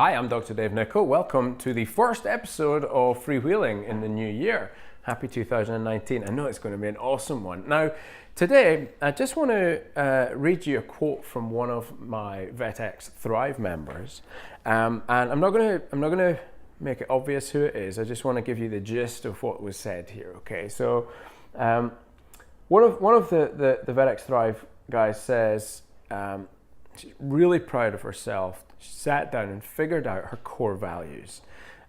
Hi, I'm Dr. Dave Nichol. Welcome to the first episode of Freewheeling in the new year. Happy 2019. I know it's going to be an awesome one. Now, today, I just want to read you a quote from one of my VetX Thrive members. And I'm not going to make it obvious who it is. I just want to give you the gist of what was said here, okay? So, one of the VetX Thrive guys says, she's really proud of herself. She sat down and figured out her core values.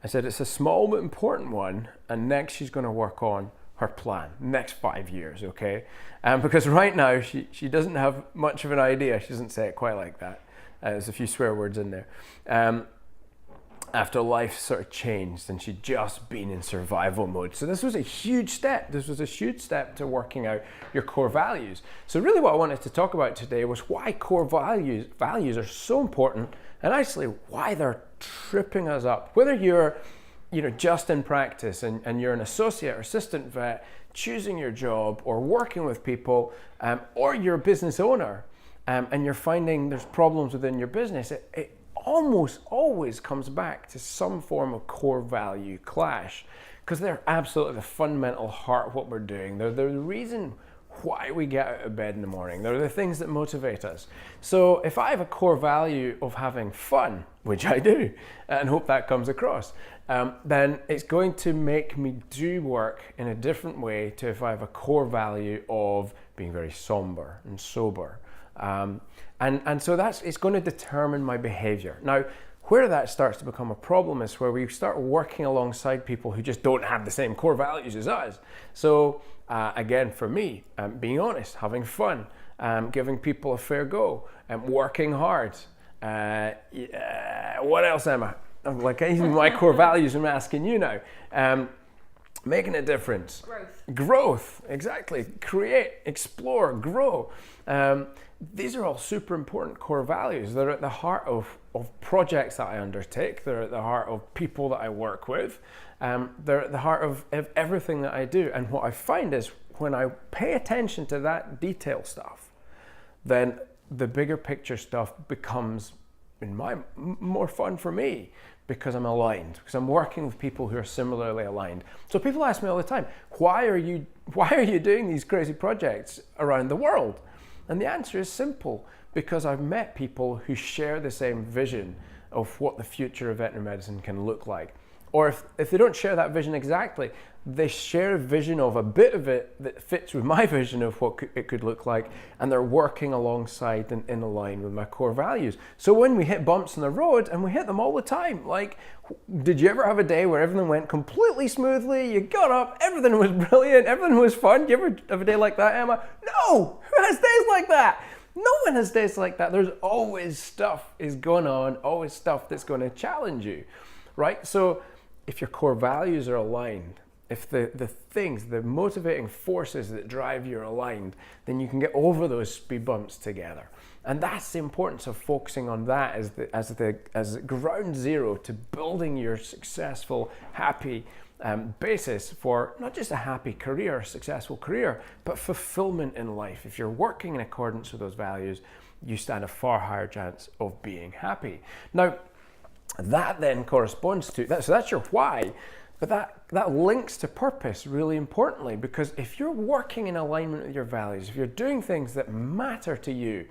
I said it's a small but important one, and next she's going to work on her plan, next 5 years, okay? Because right now she doesn't have much of an idea. She doesn't say it quite like that. There's a few swear words in there. After life sort of changed and she'd just been in survival mode. So this was a huge step. This was a huge step to working out your core values. So really what I wanted to talk about today was why core values are so important, and actually why they're tripping us up. Whether you're just in practice and you're an associate or assistant vet, choosing your job or working with people, or you're a business owner and you're finding there's problems within your business, it almost always comes back to some form of core value clash, because they're absolutely the fundamental heart of what we're doing. They're the reason why we get out of bed in the morning. They're the things that motivate us. So if I have a core value of having fun, which I do, and hope that comes across, then it's going to make me do work in a different way to if I have a core value of being very somber and sober. And so it's going to determine my behavior. Now, where that starts to become a problem is where we start working alongside people who just don't have the same core values as us. So again, for me, being honest, having fun, giving people a fair go, working hard. What else am I? Like, even my core values, I'm asking you now. Making a difference. Growth, exactly. Create, explore, grow. These are all super important core values. They're at the heart of projects that I undertake. They're at the heart of people that I work with. They're at the heart of everything that I do. And what I find is when I pay attention to that detail stuff, then the bigger picture stuff becomes more fun for me, because I'm aligned, because I'm working with people who are similarly aligned. So people ask me all the time, why are you doing these crazy projects around the world? And the answer is simple, because I've met people who share the same vision of what the future of veterinary medicine can look like. Or if they don't share that vision exactly, they share a vision of a bit of it that fits with my vision of what it could look like, and they're working alongside and in line with my core values. So when we hit bumps in the road, and we hit them all the time, like, did you ever have a day where everything went completely smoothly, you got up, everything was brilliant, everything was fun? Do you ever have a day like that, Emma? No! Who has days like that? No one has days like that. There's always stuff is going on, always stuff that's going to challenge you, right? So if your core values are aligned, if the motivating forces that drive you are aligned, then you can get over those speed bumps together. And that's the importance of focusing on that as ground zero to building your successful, happy basis for not just a happy career, a successful career, but fulfillment in life. If you're working in accordance with those values, you stand a far higher chance of being happy. Now, that then corresponds to that. So that's your why, but that links to purpose really importantly, because if you're working in alignment with your values, if you're doing things that matter to you,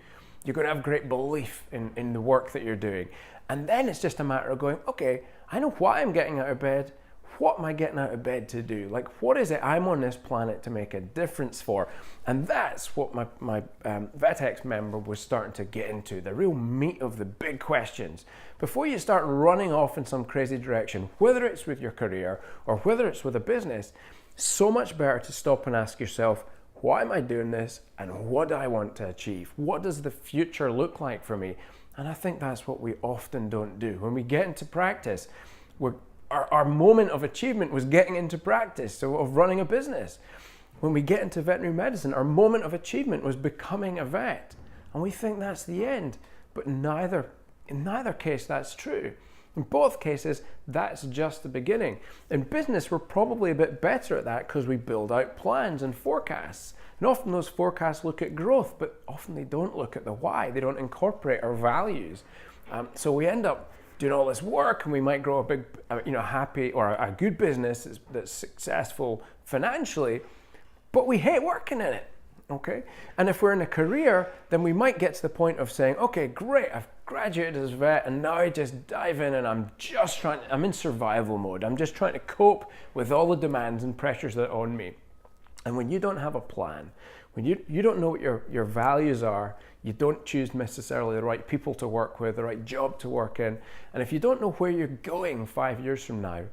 you're going to have great belief in the work that you're doing. And then it's just a matter of going, okay, I know why I'm getting out of bed. What am I getting out of bed to do? Like, what is it I'm on this planet to make a difference for? And that's what my VetX member was starting to get into, the real meat of the big questions. Before you start running off in some crazy direction, whether it's with your career or whether it's with a business, so much better to stop and ask yourself, why am I doing this? And what do I want to achieve? What does the future look like for me? And I think that's what we often don't do. When we get into practice, our moment of achievement was getting into practice, so of running a business. When we get into veterinary medicine, our moment of achievement was becoming a vet. And we think that's the end. But in neither case that's true. In both cases, that's just the beginning. In business, we're probably a bit better at that because we build out plans and forecasts. And often those forecasts look at growth, but often they don't look at the why. They don't incorporate our values. So we end up doing all this work, and we might grow a big, happy or a good business that's successful financially, but we hate working in it. Okay, and if we're in a career, then we might get to the point of saying, okay, great, I've graduated as a vet, and now I just dive in and I'm in survival mode. I'm just trying to cope with all the demands and pressures that are on me. And when you don't have a plan, when you don't know what your values are, you don't choose necessarily the right people to work with, the right job to work in, and if you don't know where you're going 5 years from now,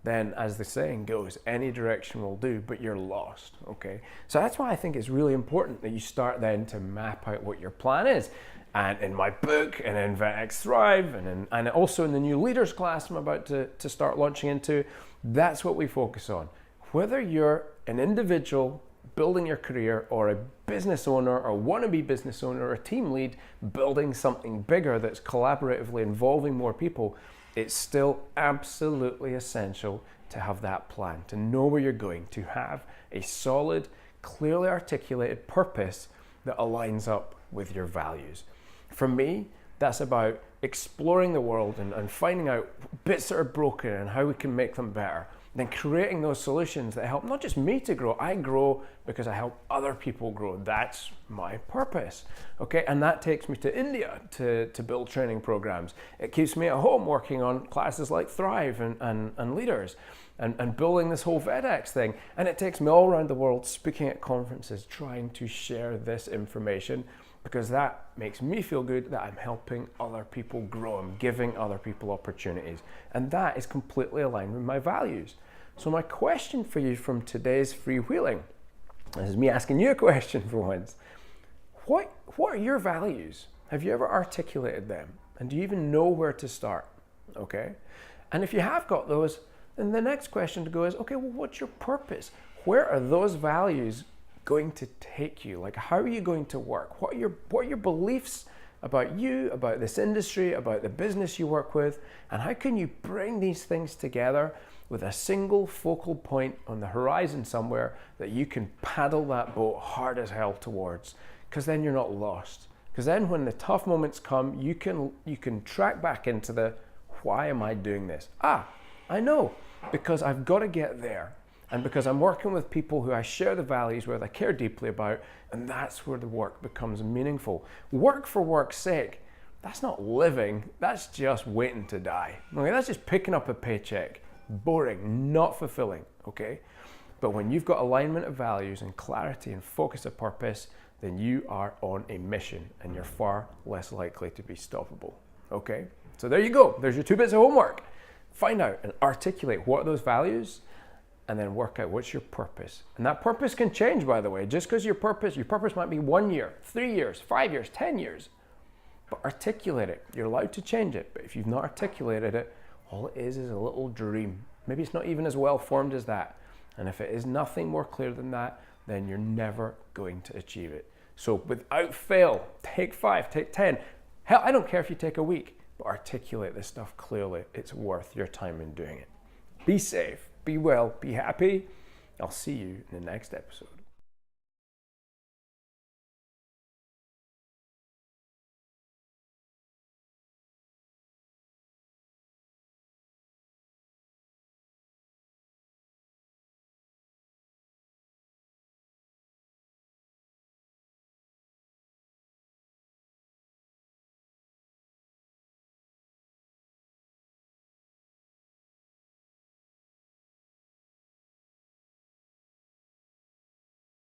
then as the saying goes, any direction will do, but you're lost, okay? So that's why I think it's really important that you start then to map out what your plan is. And in my book, and in VetX Thrive, and also in the new leaders class I'm about to start launching into, that's what we focus on. Whether you're an individual building your career, or a business owner, or wannabe business owner, or a team lead building something bigger that's collaboratively involving more people, it's still absolutely essential to have that plan, to know where you're going, to have a solid, clearly articulated purpose that aligns up with your values. For me, that's about exploring the world and finding out bits that are broken and how we can make them better. Then creating those solutions that help not just me to grow, I grow because I help other people grow. That's my purpose, okay? And that takes me to India to build training programs. It keeps me at home working on classes like Thrive and Leaders and building this whole VetX thing. And it takes me all around the world speaking at conferences, trying to share this information, because that makes me feel good that I'm helping other people grow. I'm giving other people opportunities. And that is completely aligned with my values. So my question for you from today's Freewheeling, this is me asking you a question for once. What are your values? Have you ever articulated them? And do you even know where to start? Okay? And if you have got those, then the next question to go is, okay, well, what's your purpose? Where are those values going to take you? Like, how are you going to work? What are your beliefs about you, about this industry, about the business you work with, and how can you bring these things together with a single focal point on the horizon somewhere that you can paddle that boat hard as hell towards? Because then you're not lost. Because then when the tough moments come, you can track back into the, why am I doing this? I know, because I've got to get there. And because I'm working with people who I share the values with, I care deeply about, and that's where the work becomes meaningful. Work for work's sake, that's not living, that's just waiting to die. Okay, that's just picking up a paycheck. Boring, not fulfilling, okay? But when you've got alignment of values and clarity and focus of purpose, then you are on a mission and you're far less likely to be stoppable, okay? So there you go, there's your 2 bits of homework. Find out and articulate what are those values, and then work out what's your purpose. And that purpose can change, by the way. Just because your purpose might be 1 year, 3 years, 5 years, 10 years. But articulate it. You're allowed to change it. But if you've not articulated it, all it is a little dream. Maybe it's not even as well formed as that. And if it is nothing more clear than that, then you're never going to achieve it. So without fail, take 5, take 10. Hell, I don't care if you take a week, but articulate this stuff clearly. It's worth your time in doing it. Be safe. Be well, be happy. I'll see you in the next episode.